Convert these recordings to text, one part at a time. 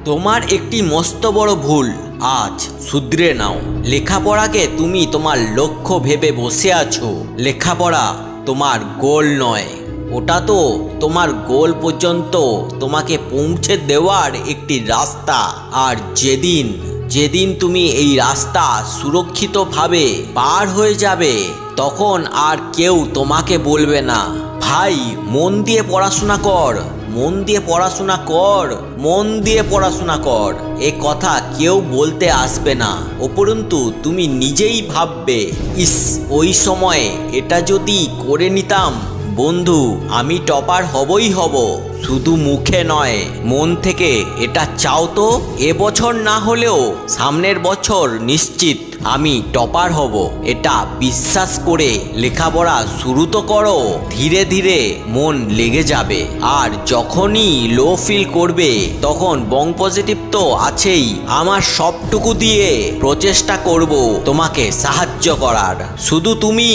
তোমার একটি মস্ত বড় ভুল আজ শুধরে নাও। লেখাপড়াকে তুমি তোমার লক্ষ্য ভেবে বসে আছো। লেখাপড়া তোমার গোল নয়, ওটা তো তোমার গোল পর্যন্ত তোমাকে পৌঁছে দেওয়ার একটি রাস্তা। আর যেদিন তুমি এই রাস্তা সুরক্ষিতভাবে পার হয়ে যাবে, তখন আর কেউ তোমাকে বলবে না, ভাই মন দিয়ে পড়াশোনা কর, মন দিয়ে পড়াশোনা কর, মন দিয়ে পড়াশোনা কর। এ কথা কেউ বলতে আসবে না। উপরন্তু তুমি নিজেই ভাববে, ইস ওই সময়ে এটা যদি করে নিতাম, বন্ধু আমি টপার হবই হব। শুধু মুখে নয়, মন থেকে এটা চাও তো। এবছর না হলেও সামনের বছর নিশ্চিত আমি টপার হব, এটা বিশ্বাস করে লেখাপড়া শুরু তো করো। ধীরে ধীরে মন লেগে যাবে। আর যখনই লো ফিল করবে, তখন বং পজিটিভ তো আছেই। আমার সবটুকু দিয়ে প্রচেষ্টা করব তোমাকে সাহায্য করার। শুধু তুমি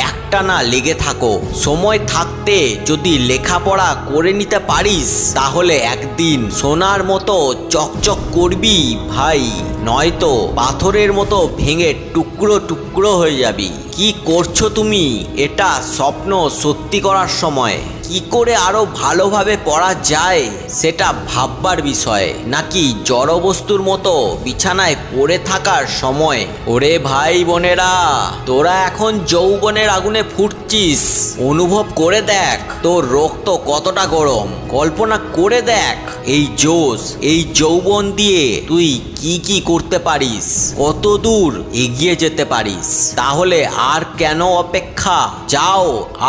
একটানা লেগে থাকো। সময় থাকতে যদি লেখাপড়া করে নিতে পারিস, তাহলে একদিন সোনার মতো চকচক করবি ভাই, নয়তো পাথরের মতো ভেঙে টুকরো টুকরো হয়ে যাবি। কি করছো তুমি? এটা স্বপ্ন সত্যি করার সময়। কি করে আরো ভালোভাবে পড়া যায় সেটা ভাববার বিষয়, নাকি জড়বস্তুর মতো বিছানায় পড়ে থাকার সময়? ওরে ভাই বোনেরা, তোরা এখন যৌবনের আগুনে ফুটছিস। অনুভব করে দেখ তোর রক্ত কতটা গরম। কল্পনা করে দেখ এই জোশ, এই যৌবন দিয়ে তুই কি কি করতে পারিস, কত দূর এগিয়ে যেতে পারিস। তাহলে আর কেন অপেক্ষা? যাও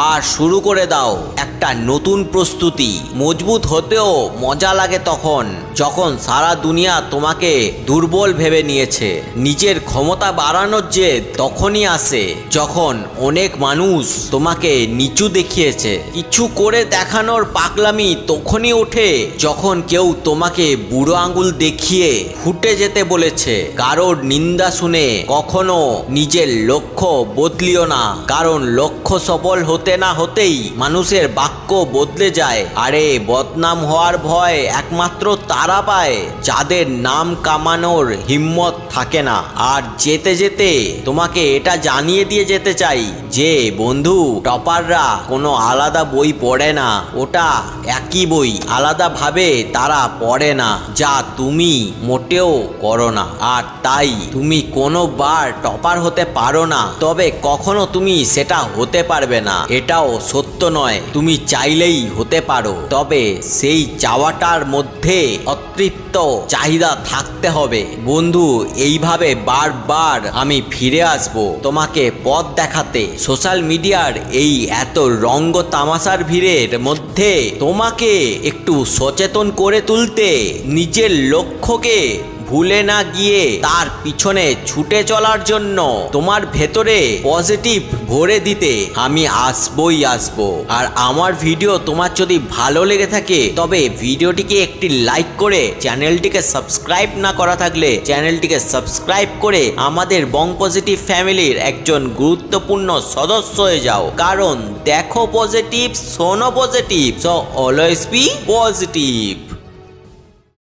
আর শুরু করে দাও একটা নতুন প্রস্তুতি। মজবুত হতেও মজা লাগে তখন, যখন সারা দুনিয়া তোমাকে দুর্বল ভেবে নিয়েছে। নিজের ক্ষমতা বাড়ানোর জেদ তখনই আসে যখন অনেক মানুষ তোমাকে নিচু দেখিয়েছে। কিছু করে দেখানোর পাগলামি তখনই ওঠে যখন কেউ তোমাকে বুড়ো আঙ্গুল দেখিয়ে ফুটে যেতে বলেছে। কারোর নিন্দা শুনে কখনো নিজের লক্ষ্য বদলিও না, কারণ লক্ষ্য সফল হতে না হতেই মানুষের বাক্য বদলে যায়। আরে বদনাম হওয়ার ভয় একমাত্র তারা পায় যাদের নাম কামানোর হিম্মত থাকে না। আর যেতে যেতে তোমাকে এটা জানিয়ে দিয়ে যেতে চাই যে বন্ধু, টপাররা কোনো আলাদা বই পড়ে না, ওটা একই বই আলাদাভাবে তারা পড়ে না, যা তুমি মোটেও করো না। আর তাই তুমি কোনোবার টপার হতে পারো না, তবে কখনো তুমি সেটা হতে পারবে না এটাও সত্য নয়। তুমি চাইলেই হতে পারো, তবে সেই চাওয়াটার মধ্যে অতৃপ্ত চাহিদা থাকতে হবে। বন্ধু, এইভাবে বারবার আমি ফিরে আসব তোমাকে পথ দেখাতে। সোশ্যাল মিডিয়ার এই এত রঙ্গ তামাশার ভিড়ের মধ্যে তোমাকে একটু সচেতন করে তুলতে, নিজের লক্ষ্যকে ভুলে না গিয়ে তার পিছনে ছুটে চলার জন্য, তোমার ভেতরে পজিটিভ ভরে দিতে আমি আসবই আসবো। আর আমার ভিডিও তোমার যদি ভালো লেগে থাকে, তবে ভিডিওটিকে একটি লাইক করে, চ্যানেলটিকে সাবস্ক্রাইব না করা থাকলে চ্যানেলটিকে সাবস্ক্রাইব করে আমাদের বং পজিটিভ ফ্যামিলির একজন গুরুত্বপূর্ণ সদস্য হয়ে যাও। কারণ দেখো পজিটিভ, শোনো positive, so always be positive.